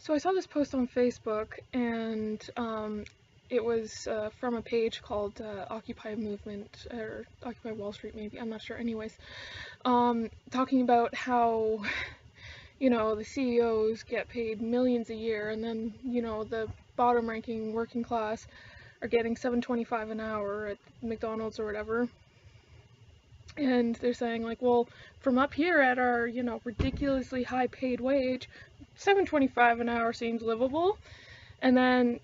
So I saw this post on Facebook, and it was from a page called Occupy Movement, or Occupy Wall Street maybe, I'm not sure. Anyways, talking about how, the CEOs get paid millions a year, and then, the bottom ranking working class are getting $7.25 an hour at McDonald's or whatever. And they're saying, like, well, from up here at our, ridiculously high paid wage, $7.25 an hour seems livable. And then,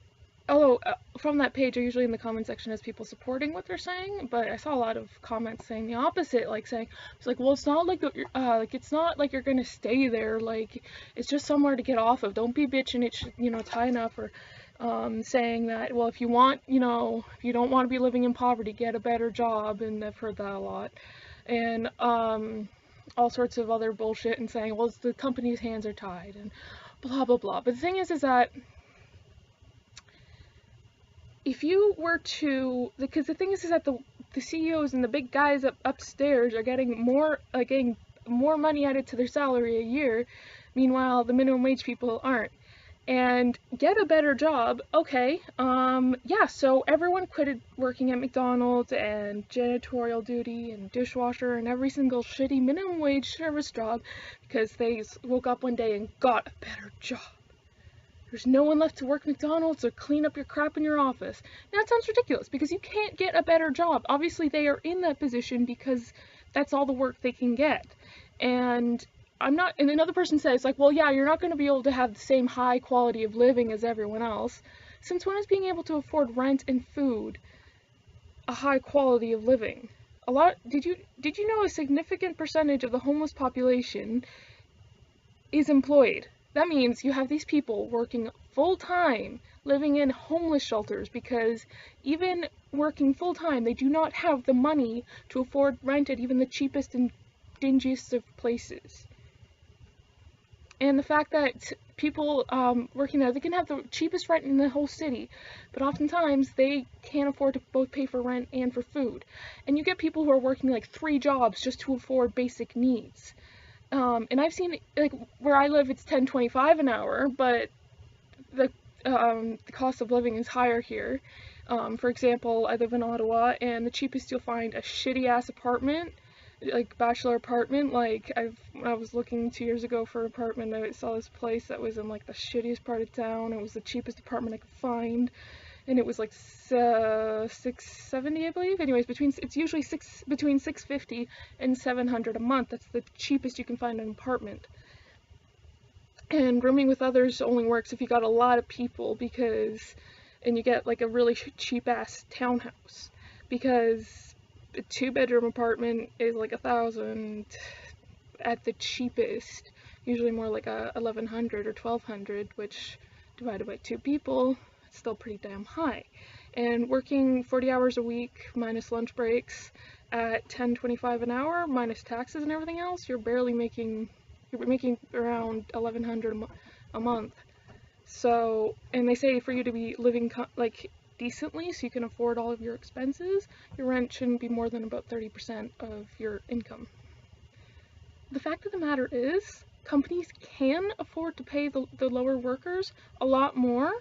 although from that page, usually in the comment section is people supporting what they're saying, but I saw a lot of comments saying the opposite, like saying, it's like, well, it's not like, it's not like you're gonna stay there, like, it's just somewhere to get off of, don't be bitching, it's, it's high enough, or, saying that, well, if you want, if you don't want to be living in poverty, get a better job, and I've heard that a lot, and, all sorts of other bullshit, and saying, well, it's the company's hands are tied, and blah, blah, blah. But the thing is that if you were to, because the thing is that the CEOs and the big guys upstairs are getting more money added to their salary a year, meanwhile the minimum wage people aren't. And get a better job, okay, yeah, so everyone quitted working at McDonald's and janitorial duty and dishwasher and every single shitty minimum wage service job because they woke up one day and got a better job. There's no one left to work McDonald's or clean up your crap in your office. Now, that sounds ridiculous because you can't get a better job. Obviously, they are in that position because that's all the work they can get. And and another person says, like, well, yeah, you're not going to be able to have the same high quality of living as everyone else. Since when is being able to afford rent and food a high quality of living? Did you know a significant percentage of the homeless population is employed? That means you have these people working full-time, living in homeless shelters, because even working full-time, they do not have the money to afford rent at even the cheapest and dingiest of places. And the fact that people working there, they can have the cheapest rent in the whole city, but oftentimes they can't afford to both pay for rent and for food. And you get people who are working like 3 jobs just to afford basic needs. And I've seen, like, where I live, it's $10.25 an hour, but the cost of living is higher here. For example, I live in Ottawa, and the cheapest you'll find a shitty-ass apartment, like, bachelor apartment, like, when I was looking 2 years ago for an apartment, I saw this place that was in, like, the shittiest part of town. It was the cheapest apartment I could find, and it was like $670, I believe. Anyways, it's usually between $650 and $700 a month. That's the cheapest you can find an apartment. And rooming with others only works if you got a lot of people, and you get like a really cheap ass townhouse, because a 2-bedroom apartment is like $1,000 at the cheapest, usually more like $1,100 or $1,200, which divided by 2 people, it's still pretty damn high. And working 40 hours a week minus lunch breaks at $10.25 an hour minus taxes and everything else, you're making around $1,100 a month. So, and they say for you to be living like decently so you can afford all of your expenses, your rent shouldn't be more than about 30% of your income. The fact of the matter is, companies can afford to pay the lower workers a lot more,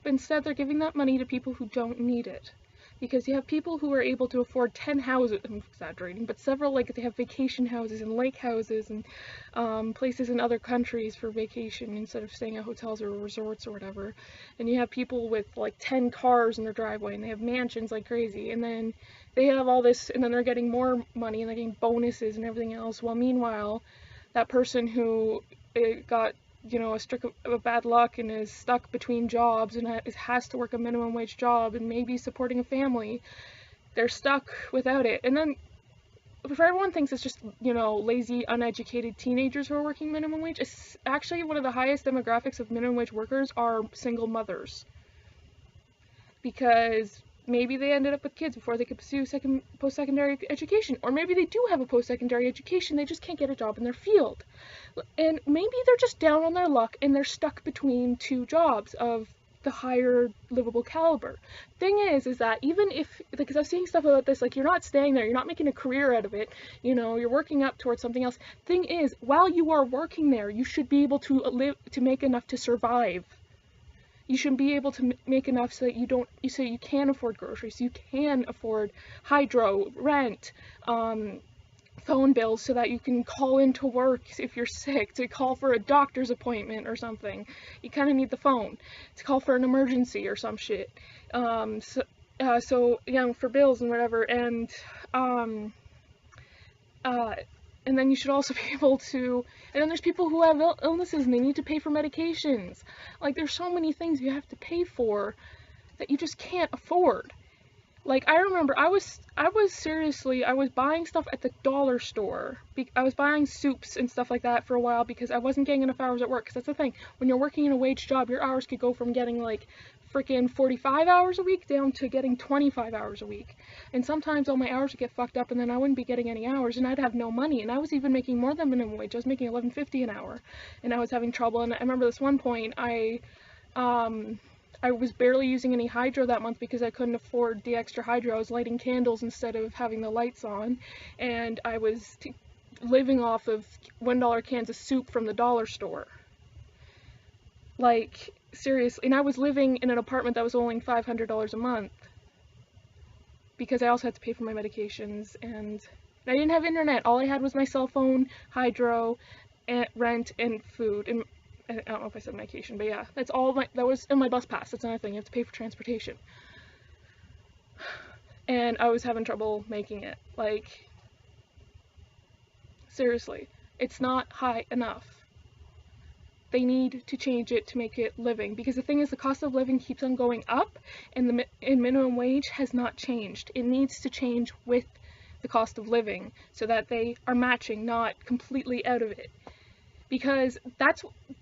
but instead they're giving that money to people who don't need it. Because you have people who are able to afford 10 houses, I'm exaggerating, but several, like, they have vacation houses and lake houses and places in other countries for vacation instead of staying at hotels or resorts or whatever. And you have people with like 10 cars in their driveway, and they have mansions like crazy, and then they have all this, and then they're getting more money and they're getting bonuses and everything else, while meanwhile that person who got a stroke of bad luck and is stuck between jobs and has to work a minimum wage job and maybe supporting a family, they're stuck without it. And then if everyone thinks it's just, lazy, uneducated teenagers who are working minimum wage, it's actually one of the highest demographics of minimum wage workers are single mothers. Because maybe they ended up with kids before they could pursue post-secondary education, or maybe they do have a post-secondary education, they just can't get a job in their field. And maybe they're just down on their luck and they're stuck between 2 jobs of the higher livable caliber. Thing is that even if, because I was seeing stuff about this, like, you're not staying there, you're not making a career out of it, you know, you're working up towards something else. Thing is, while you are working there, you should be able to make enough to survive. You should be able to make enough so that you can afford groceries, you can afford hydro, rent, phone bills, so that you can call into work if you're sick, to call for a doctor's appointment or something. You kind of need the phone to call for an emergency or some shit. So you know, for bills and whatever, and then you should also be able to, and then there's people who have illnesses and they need to pay for medications. Like, there's so many things you have to pay for that you just can't afford. Like, I remember I was buying stuff at the dollar store. I was buying soups and stuff like that for a while because I wasn't getting enough hours at work. Because that's the thing, when you're working in a wage job, your hours could go from getting like freaking 45 hours a week down to getting 25 hours a week. And sometimes all my hours would get fucked up and then I wouldn't be getting any hours and I'd have no money. And I was even making more than minimum wage. I was making $11.50 an hour and I was having trouble. And I remember this one point I was barely using any hydro that month because I couldn't afford the extra hydro. I was lighting candles instead of having the lights on, and I was living off of $1 cans of soup from the dollar store. Like, seriously. And I was living in an apartment that was only $500 a month because I also had to pay for my medications, and I didn't have internet. All I had was my cell phone, hydro, and rent, and food, and I don't know if I said medication, but yeah, that's all that was in my bus pass. That's another thing, you have to pay for transportation. And I was having trouble making it. Like, seriously, it's not high enough. They need to change it to make it living, because the thing is, the cost of living keeps on going up, and minimum wage has not changed. It needs to change with the cost of living so that they are matching, not completely out of it. Because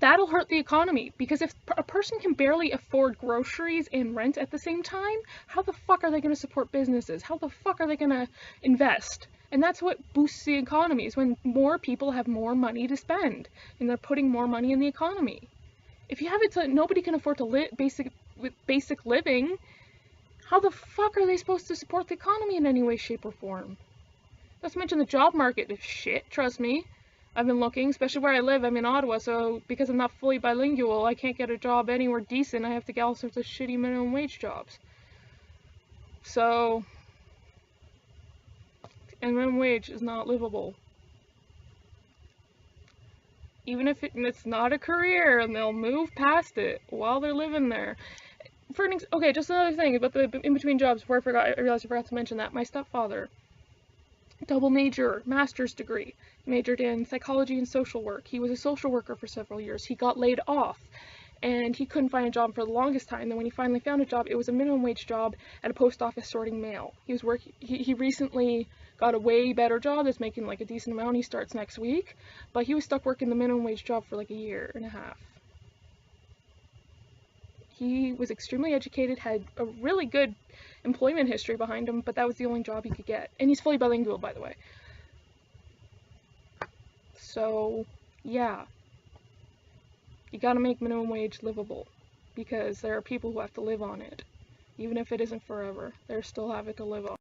that'll hurt the economy. Because if a person can barely afford groceries and rent at the same time, how the fuck are they going to support businesses? How the fuck are they going to invest? And that's what boosts the economy, is when more people have more money to spend and they're putting more money in the economy. If you have it so nobody can afford to live basic living, how the fuck are they supposed to support the economy in any way, shape, or form? Not to mention the job market is shit, trust me. I've been looking, especially where I live. I'm in Ottawa, so because I'm not fully bilingual, I can't get a job anywhere decent. I have to get all sorts of shitty minimum wage jobs. So, and minimum wage is not livable. Even if it's not a career, and they'll move past it while they're living there. Okay, just another thing about the in-between jobs before I realized I forgot to mention that. My stepfather, double major, master's degree, majored in psychology and social work. He was a social worker for several years. He got laid off and he couldn't find a job for the longest time. Then when he finally found a job, it was a minimum wage job at a post office sorting mail. He recently got a way better job that's making like a decent amount. He starts next week, but he was stuck working the minimum wage job for like a year and a half. He was extremely educated, had a really good employment history behind him, but that was the only job he could get. And he's fully bilingual, by the way. So, yeah. You gotta make minimum wage livable, because there are people who have to live on it. Even if it isn't forever, they still have it to live on.